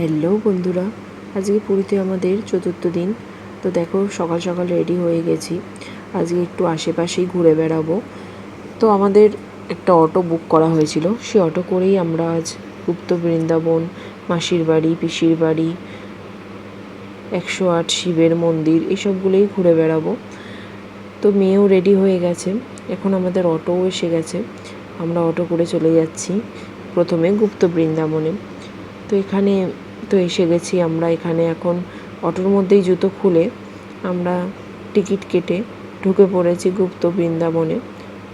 Hello বন্ধুরা, আজকে পুরীতে আমাদের চতুর্থ দিন। তো দেখো, সকাল সকাল রেডি হয়ে গেছি। আজকে একটু আশেপাশেই ঘুরে বেড়াবো। তো আমাদের একটা অটো বুক করা হয়েছিল, সেই অটো করেই আমরা আজ গুপ্ত বৃন্দাবন, মাসির বাড়ি, পিসির বাড়ি, 108 শিবের মন্দির এসবগুলোই ঘুরে বেড়াবো। তো মেয়েও রেডি হয়ে গেছে, এখন আমাদের অটোও এসে গেছে। আমরা অটো করে চলে যাচ্ছি প্রথমে গুপ্ত বৃন্দাবনে। তো এখানে এসে গেছি আমরা। এখানে এখন অটোর মধ্যেই জুতো খুলে আমরা টিকিট কেটে ঢুকে পড়েছি গুপ্ত বৃন্দাবনে।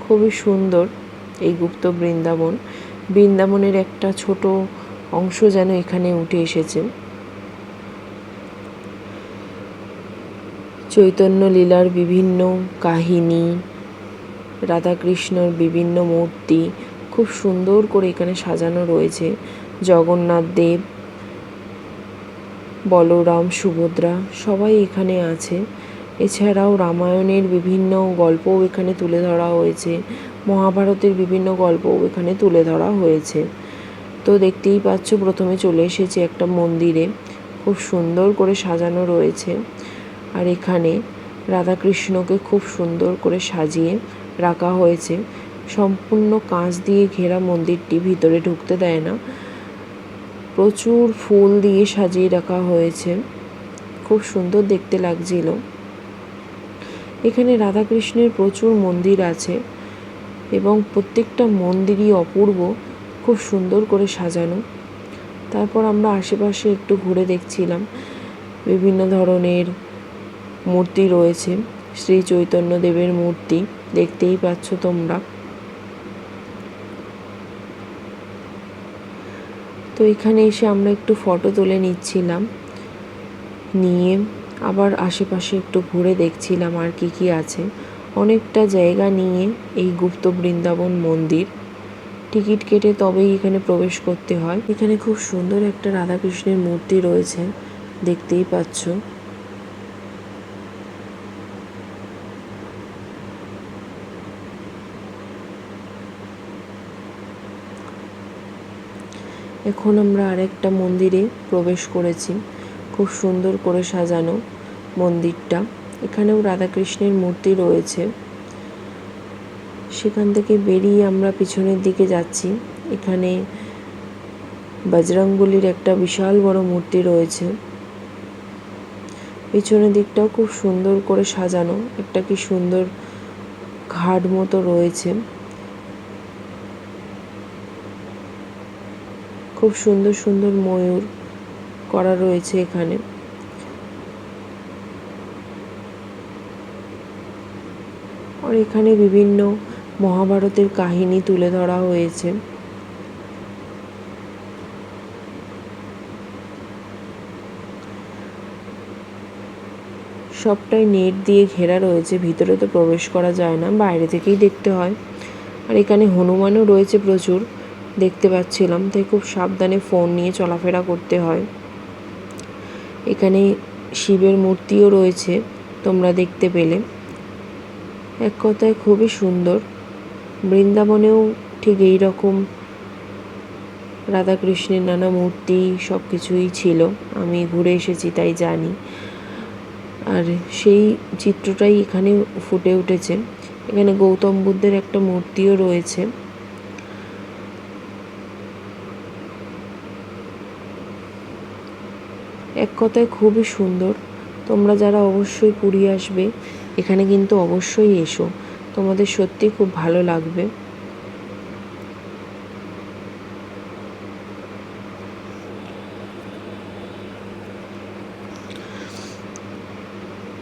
খুবই সুন্দর এই গুপ্ত বৃন্দাবন। বৃন্দাবনের একটা ছোট অংশ যেন এখানে উঠে এসেছে। চৈতন্য লীলার বিভিন্ন কাহিনী, রাধাকৃষ্ণর বিভিন্ন মূর্তি খুব সুন্দর করে এখানে সাজানো রয়েছে। জগন্নাথ দেব, বলরাম, সুভদ্রা সবাই এখানে আছে। এছাড়াও রামায়ণের বিভিন্ন গল্পও এখানে তুলে ধরা হয়েছে, মহাভারতের বিভিন্ন গল্পও এখানে তুলে ধরা হয়েছে। তো দেখতেই পাচ্ছ, প্রথমে চলে এসেছি একটা মন্দিরে, খুব সুন্দর করে সাজানো রয়েছে। আর এখানে রাধাকৃষ্ণকে খুব সুন্দর করে সাজিয়ে রাখা হয়েছে। সম্পূর্ণ কাঁচ দিয়ে ঘেরা মন্দিরটি, ভিতরে ঢুকতে দেয় না। প্রচুর ফুল দিয়ে সাজিয়ে রাখা হয়েছে, খুব সুন্দর দেখতে লাগছিল। এখানে রাধাকৃষ্ণের প্রচুর মন্দির আছে এবং প্রত্যেকটা মন্দিরই অপূর্ব, খুব সুন্দর করে সাজানো। তারপর আমরা আশেপাশে একটু ঘুরে দেখছিলাম। বিভিন্ন ধরনের মূর্তি রয়েছে, শ্রী চৈতন্যদেবের মূর্তি দেখতেই পাচ্ছ তোমরা। তো এখানে এসে আমরা একটু ফটো তুলে নিচ্ছিলাম, নিয়ে আবার আশেপাশে একটু ঘুরে দেখছিলাম আর কি আছে। অনেকটা জায়গা নিয়ে এই গুপ্ত বৃন্দাবন মন্দির। টিকিট কেটে তবেই এখানে প্রবেশ করতে হয়। এখানে খুব সুন্দর একটা রাধাকৃষ্ণের মূর্তি রয়েছে, দেখতেই পাচ্ছ। এখন আমরা আরেকটা মন্দিরে প্রবেশ করেছি, খুব সুন্দর করে সাজানো মন্দিরটা। এখানেও রাধাকৃষ্ণের মূর্তি রয়েছে। সেখান থেকে বেরিয়ে আমরা পিছনের দিকে যাচ্ছি। এখানে বজরংবলীর একটা বিশাল বড় মূর্তি রয়েছে। পিছনের দিকটাও খুব সুন্দর করে সাজানো, একটা কি সুন্দর ঘাট মতো রয়েছে। খুব সুন্দর সুন্দর ময়ূর করা রয়েছে এখানে। আর এখানে বিভিন্ন মহাভারতের কাহিনী তুলে ধরা হয়েছে। সবটাই নেট দিয়ে ঘেরা রয়েছে, ভিতরে তো প্রবেশ করা যায় না, বাইরে থেকেই দেখতে হয়। আর এখানে হনুমানও রয়েছে প্রচুর, দেখতে পাচ্ছিলাম। তাই খুব সাবধানে ফোন নিয়ে চলাফেরা করতে হয়। এখানে শিবের মূর্তিও রয়েছে, তোমরা দেখতে পেলে। এক কথায় খুবই সুন্দর। বৃন্দাবনেও ঠিক এই রকম রাধাকৃষ্ণের নানা মূর্তি সব কিছুই ছিল, আমি ঘুরে এসেছি তাই জানি। আর সেই চিত্রটাই এখানে ফুটে উঠেছে। এখানে গৌতম বুদ্ধের একটা মূর্তিও রয়েছে। এক কথায় খুবই সুন্দর। তোমরা যারা অবশ্যই পুরী আসবে, এখানে কিন্তু অবশ্যই এসো, তোমাদের সত্যি খুব ভালো লাগবে।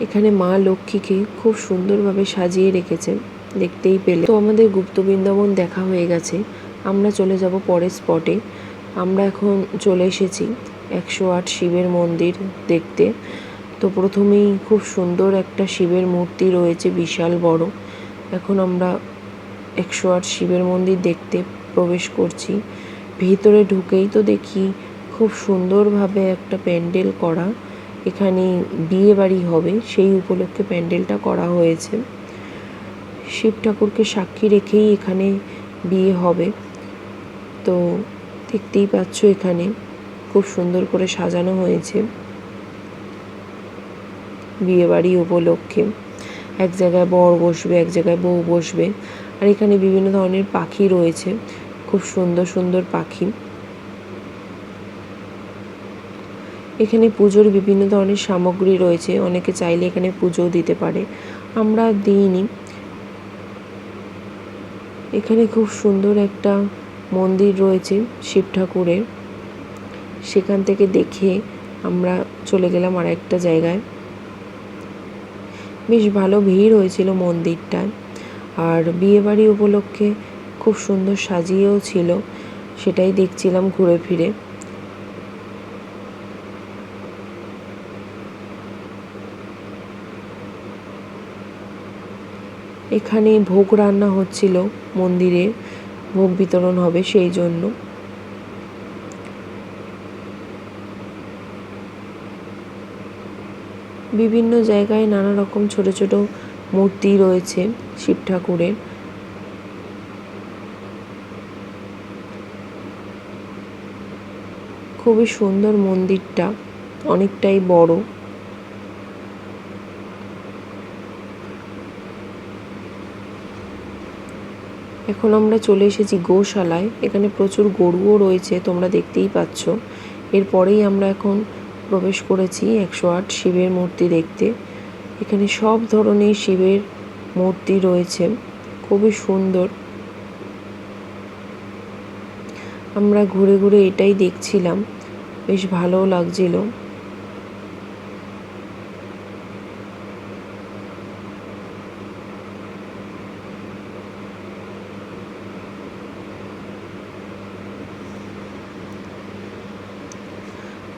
এখানে মা লক্ষ্মীকে খুব সুন্দরভাবে সাজিয়ে রেখেছে, দেখতেই পেলে। তো আমাদের গুপ্ত বৃন্দাবন দেখা হয়ে গেছে, আমরা চলে যাব পরের স্পটে। আমরা এখন চলে এসেছি 108 শিবের মন্দির দেখতে। তো প্রথমেই খুব সুন্দর একটা শিবের মূর্তি রয়েছে, বিশাল বড়। এখন আমরা 108 শিবের মন্দির দেখতে প্রবেশ করছি। ভিতরে ঢুকেই তো দেখি খুব সুন্দরভাবে একটা প্যান্ডেল করা। এখানে বিয়ে বাড়ি হবে, সেই উপলক্ষে প্যান্ডেলটা করা হয়েছে। শিব ঠাকুরকে সাক্ষী রেখেই এখানে বিয়ে হবে। তো দেখতেই পাচ্ছ এখানে খুব সুন্দর করে সাজানো হয়েছে বিয়েবাড়ি উপলক্ষে। এক জায়গায় বর বসবে, এক জায়গায় বউ বসবে। আর এখানে বিভিন্ন ধরনের পাখি রয়েছে, খুব সুন্দর সুন্দর পাখি। এখানে পুজোর বিভিন্ন ধরনের সামগ্রী রয়েছে, অনেকে চাইলে এখানে পুজোও দিতে পারে, আমরা দিইনি। এখানে খুব সুন্দর একটা মন্দির রয়েছে শিব ঠাকুরের, সেখান থেকে দেখে আমরা চলে গেলাম আর একটা জায়গায়। বেশ ভালো ভিড় হয়েছিল মন্দিরটায়, আর বিয়েবাড়ি উপলক্ষে খুব সুন্দর সাজিয়েও ছিল, সেটাই দেখছিলাম ঘুরে ফিরে। এখানে ভোগ রান্না হচ্ছিল, মন্দিরে ভোগ বিতরণ হবে সেই জন্য। বিভিন্ন জায়গায় নানা রকম ছোট ছোট মূর্তি রয়েছে শিব ঠাকুরের। খুবই সুন্দর মন্দিরটা, অনেকটাই বড়। এখন আমরা চলে এসেছি গোশালায়। এখানে প্রচুর গরুও রয়েছে, তোমরা দেখতেই পাচ্ছ। এরপরেই আমরা এখন প্রবেশ করেছি 108 শিবের মূর্তি দেখতে। এখানে সব ধরনের শিবের মূর্তি রয়েছে, খুবই সুন্দর। আমরা ঘুরে ঘুরে এটাই দেখছিলাম, বেশ ভালোও লাগছিল।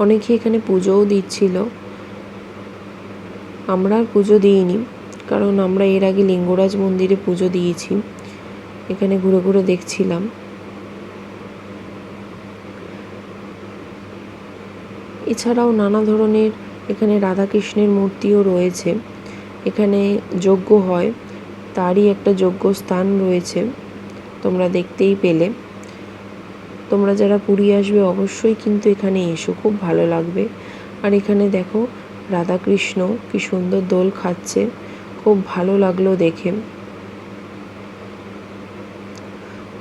অনেকে এখানে পুজোও দিচ্ছিল, আমরা আর পুজো দিইনি, কারণ আমরা এর আগে লিঙ্গরাজ মন্দিরে পুজো দিয়েছি। এখানে ঘুরে ঘুরে দেখছিলাম। এছাড়াও নানা ধরনের এখানে রাধাকৃষ্ণের মূর্তিও রয়েছে। এখানে যজ্ঞ হয়, তারই একটা যজ্ঞ স্থান রয়েছে, তোমরা দেখতেই পেলে। তোমরা যারা পুরী আসবে অবশ্যই কিন্তু এখানে এসো, খুব ভালো লাগবে। আর এখানে দেখো রাধাকৃষ্ণ কি সুন্দর দোল খাচ্ছে, খুব ভালো লাগলো দেখে।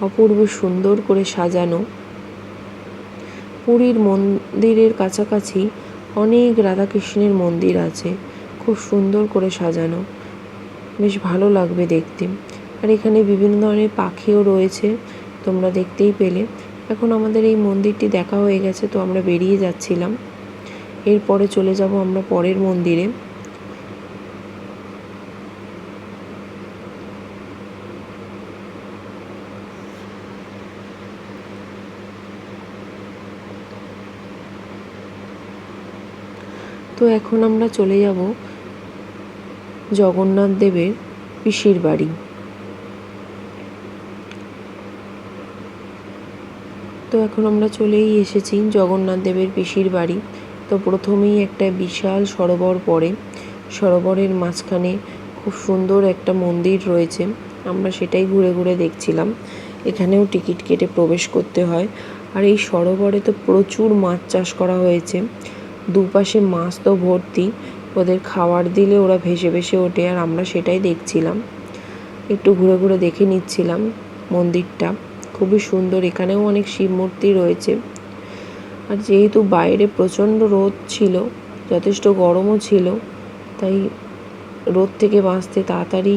অপূর্ব সুন্দর করে সাজানো। পুরীর মন্দিরের কাছাকাছি অনেক রাধাকৃষ্ণের মন্দির আছে, খুব সুন্দর করে সাজানো, বেশ ভালো লাগবে দেখতে। আর এখানে বিভিন্ন ধরনের পাখিও রয়েছে, তোমরা দেখতেই পেলে। এখন আমাদের এই মন্দিরটি দেখা হয়ে গেছে, তো আমরা বেরিয়ে যাচ্ছিলাম। এরপরে চলে যাব আমরা পরের মন্দিরে। তো এখন আমরা চলে যাব জগন্নাথ দেবের পিসির বাড়ি। তো এখন আমরা চলেই এসেছি জগন্নাথ দেবের পিসির বাড়ি। তো প্রথমেই একটা বিশাল সরোবর পড়ে, সরোবরের মাঝখানে খুব সুন্দর একটা মন্দির রয়েছে, আমরা সেটাই ঘুরে ঘুরে দেখছিলাম। এখানেও টিকিট কেটে প্রবেশ করতে হয়। আর এই সরোবরে তো প্রচুর মাছ চাষ করা হয়েছে, দুপাশে মাছ তো ভর্তি, ওদের খাবার দিলে ওরা ভেসে ভেসে ওঠে, আর আমরা সেটাই দেখছিলাম। একটু ঘুরে ঘুরে দেখে নিচ্ছিলাম মন্দিরটা, খুবই সুন্দর। এখানেও অনেক শিব মূর্তি রয়েছে। আর যেহেতু বাইরে প্রচণ্ড রোদ ছিল, যথেষ্ট গরমও ছিল, তাই রোদ থেকে বাঁচতে তাড়াতাড়ি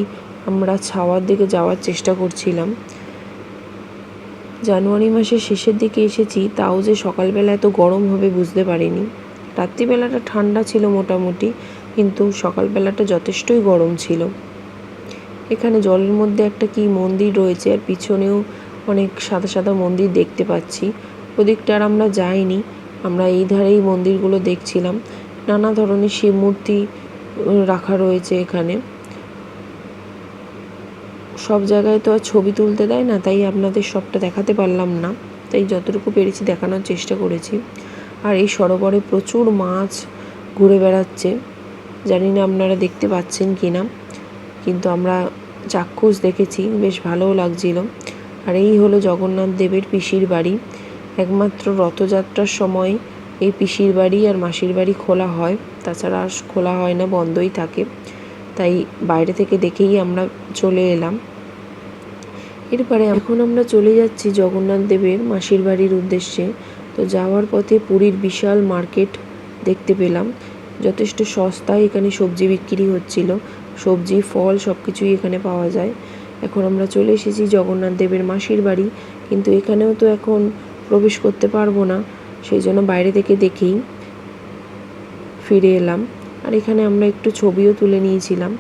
আমরা ছাওয়ার দিকে যাওয়ার চেষ্টা করছিলাম। জানুয়ারি মাসের শেষের দিকে এসেছি, তাও যে সকালবেলা এত গরম হবে বুঝতে পারিনি। রাত্রিবেলাটা ঠান্ডা ছিল মোটামুটি, কিন্তু সকালবেলাটা যথেষ্টই গরম ছিল। এখানে জলের মধ্যে একটা কি মন্দির রয়েছে, আর পিছনেও অনেক সাদা সাদা মন্দির দেখতে পাচ্ছি। ওদিকটা আর আমরা যাইনি, আমরা এই ধারেই মন্দিরগুলো দেখছিলাম। নানা ধরনের শিব মূর্তি রাখা রয়েছে এখানে। সব জায়গায় তো আর ছবি তুলতে দেয় না, তাই আপনাদের সবটা দেখাতে পারলাম না, তাই যতটুকু পেরেছি দেখানোর চেষ্টা করেছি। আর এই সরোবরে প্রচুর মাছ ঘুরে বেড়াচ্ছে, জানি না আপনারা দেখতে পাচ্ছেন কি না, কিন্তু আমরা চাক্ষুষ দেখেছি, বেশ ভালোও লাগছিল। আর এই হলো জগন্নাথ দেবের পিসির বাড়ি। একমাত্র রথযাত্রার সময় এই পিসির বাড়ি আর মাসির বাড়ি খোলা হয়, তাছাড়া আর খোলা হয় না, বন্ধই থাকে। তাই বাইরে থেকে দেখেই আমরা চলে এলাম। এরপরে এখন আমরা চলে যাচ্ছি জগন্নাথ দেবের মাসির বাড়ির উদ্দেশ্যে। তো যাওয়ার পথে পুরীর বিশাল মার্কেট দেখতে পেলাম। যথেষ্ট সস্তায় এখানে সবজি বিক্রি হচ্ছিল, সবজি ফল সব কিছুই এখানে পাওয়া যায়। এখন আমরা চলে এসেছি জগন্নাথ দেবের মাসির বাড়ি, কিন্তু এখানেও তো এখন প্রবেশ করতে পারবো না, সেই জন্য বাইরে থেকে দেখেই ফিরে এলাম। আর এখানে আমরা একটু ছবিও তুলে নিয়েছিলাম।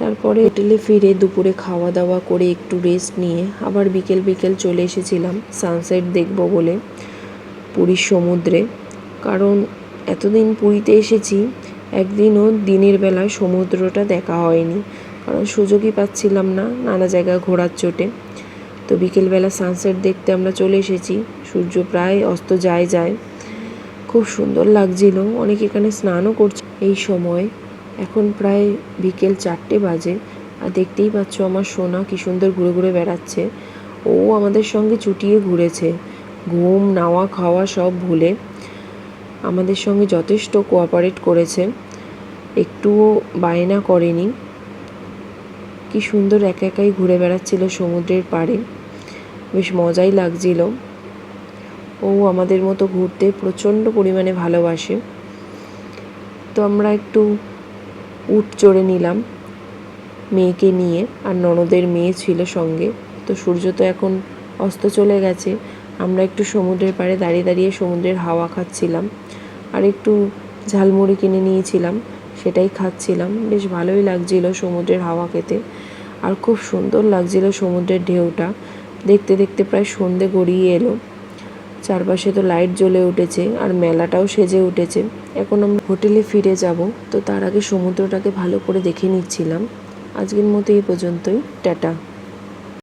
তারপরে হোটেলে ফিরে দুপুরে খাওয়া দাওয়া করে একটু রেস্ট নিয়ে আবার বিকেল বিকেল চলে এসেছিলাম সানসেট দেখব বলে পুরীর সমুদ্রে। কারণ এতদিন পুরীতে এসেছি, একদিনও দিনের বেলায় সমুদ্রটা দেখা হয়নি, কারণ সুযোগই পাচ্ছিলাম না নানা জায়গায় ঘোরার চোটে। তো বিকেলবেলা সানসেট দেখতে আমরা চলে এসেছি। সূর্য প্রায় অস্ত যায়, খুব সুন্দর লাগছিল। অনেক এখানে স্নানও করছে এই সময়। এখন প্রায় বিকেল 4টে বাজে, আর দেখতেই পাচ্ছ আমার সোনা কি সুন্দর ঘুরে ঘুরে বেড়াচ্ছে। ও আমাদের সঙ্গে চুটিয়ে ঘুরেছে, ঘুম নাওয়া খাওয়া সব ভুলে আমাদের সঙ্গে যথেষ্ট কোঅপারেট করেছে, একটুও বায়না করেনি। কি সুন্দর একা একাই ঘুরে বেড়াচ্ছিল সমুদ্রের পাড়ে, বেশ মজাই লাগছিল। ও আমাদের মতো ঘুরতে প্রচণ্ড পরিমাণে ভালোবাসে। তো আমরা একটু উট চড়ে নিলাম মেয়েকে নিয়ে, আর ননদের মেয়ে ছিল সঙ্গে। তো সূর্য তো এখন অস্ত চলে গেছে, আমরা একটু সমুদ্রের পাড়ে দাঁড়িয়ে দাঁড়িয়ে সমুদ্রের হাওয়া খাচ্ছিলাম, আর একটু ঝালমুড়ি কিনে নিয়েছিলাম, সেটাই খাচ্ছিলাম। বেশ ভালোই লাগছিল সমুদ্রের হাওয়া খেতে, আর খুব সুন্দর লাগছিল সমুদ্রের ঢেউটা। দেখতে দেখতে প্রায় সন্ধে গড়িয়ে এলো, চারপাশে তো লাইট জ্বলে উঠেছে আর মেলাটাও সেজে উঠেছে। এখন আমরা হোটেলে ফিরে যাব, তো তার আগে সমুদ্রটাকে ভালো করে দেখে নিচ্ছিলাম। আজকের মতো এই পর্যন্তই, টাটা।